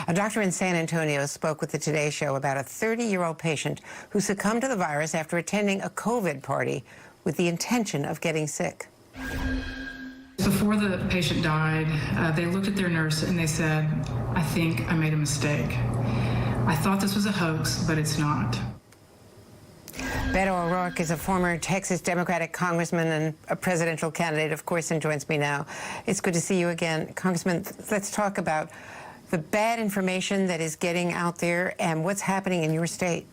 A doctor in San Antonio spoke with the Today Show about a 30-year-old patient who succumbed to the virus after attending a COVID party with the intention of getting sick. Before the patient died, they looked at their nurse and they said, "I think I made a mistake. I thought this was a hoax, but it's not." Beto O'Rourke is a former Texas Democratic congressman and a presidential candidate, of course, and joins me now. It's good to see you again. Congressman, let's talk about the bad information that is getting out there and what's happening in your state.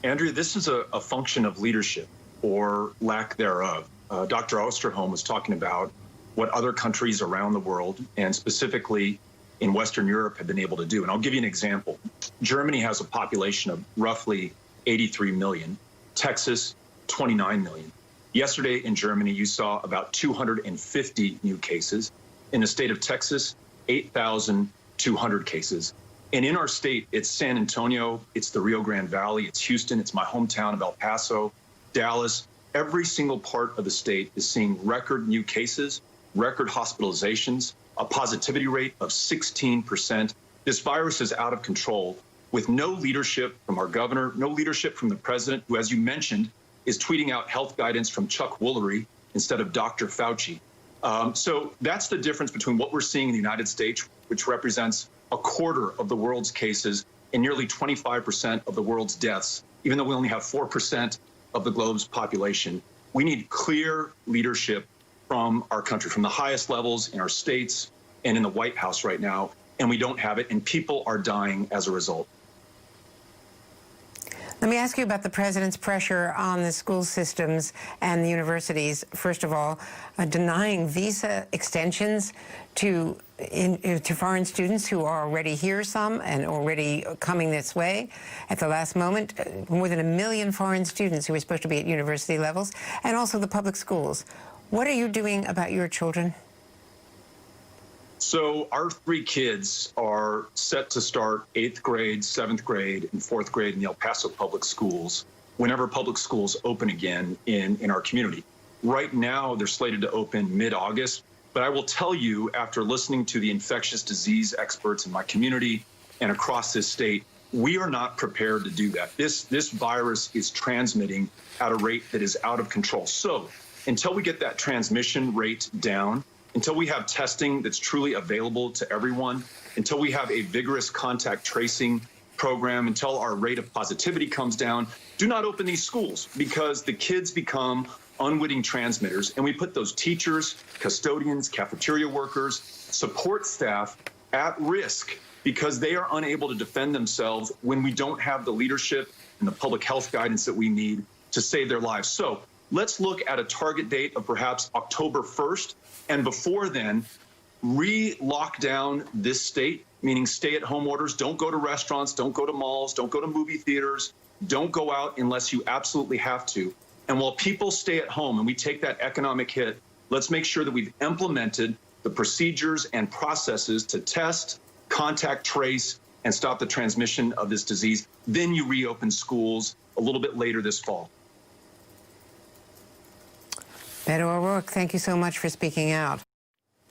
Andrea, this is a function of leadership or lack thereof. Dr. Osterholm was talking about what other countries around the world, and specifically in Western Europe, have been able to do. And I'll give you an example. Germany has a population of roughly 83 million, Texas, 29 million. Yesterday in Germany, you saw about 250 new cases. In the state of Texas, 8,200 cases. And in our state, it's San Antonio, it's the Rio Grande Valley, it's Houston, it's my hometown of El Paso, Dallas. Every single part of the state is seeing record new cases, record hospitalizations, a positivity rate of 16%. This virus is out of control with no leadership from our governor, no leadership from the president, who, as you mentioned, is tweeting out health guidance from Chuck Woolery instead of Dr. Fauci. So that's the difference between what we're seeing in the United States, which represents a quarter of the world's cases and nearly 25% of the world's deaths, even though we only have 4% of the globe's population. We need clear leadership from our country, from the highest levels in our states and in the White House right now, and we don't have it, and people are dying as a result. Let me ask you about the president's pressure on the school systems and the universities. First of all, denying visa extensions to foreign students who are already here, some, and already coming this way at the last moment. More than 1 million foreign students who are supposed to be at university levels, and also the public schools. What are you doing about your children? So our 3 kids are set to start 8th grade, 7th grade, and 4th grade in the El Paso public schools whenever public schools open again in our community. Right now, they're slated to open mid-August, but I will tell you, after listening to the infectious disease experts in my community and across this state, we are not prepared to do that. This virus is transmitting at a rate that is out of control. So until we get that transmission rate down, until we have testing that's truly available to everyone, until we have a vigorous contact tracing program, until our rate of positivity comes down, do not open these schools, because the kids become unwitting transmitters, and we put those teachers, custodians, cafeteria workers, support staff at risk because they are unable to defend themselves when we don't have the leadership and the public health guidance that we need to save their lives. So let's look at a target date of perhaps October 1st, and before then, re-lock down this state, meaning stay-at-home orders. Don't go to restaurants, don't go to malls, don't go to movie theaters, don't go out unless you absolutely have to. And while people stay at home and we take that economic hit, let's make sure that we've implemented the procedures and processes to test, contact trace, and stop the transmission of this disease. Then you reopen schools a little bit later this fall. Beto O'Rourke, thank you so much for speaking out.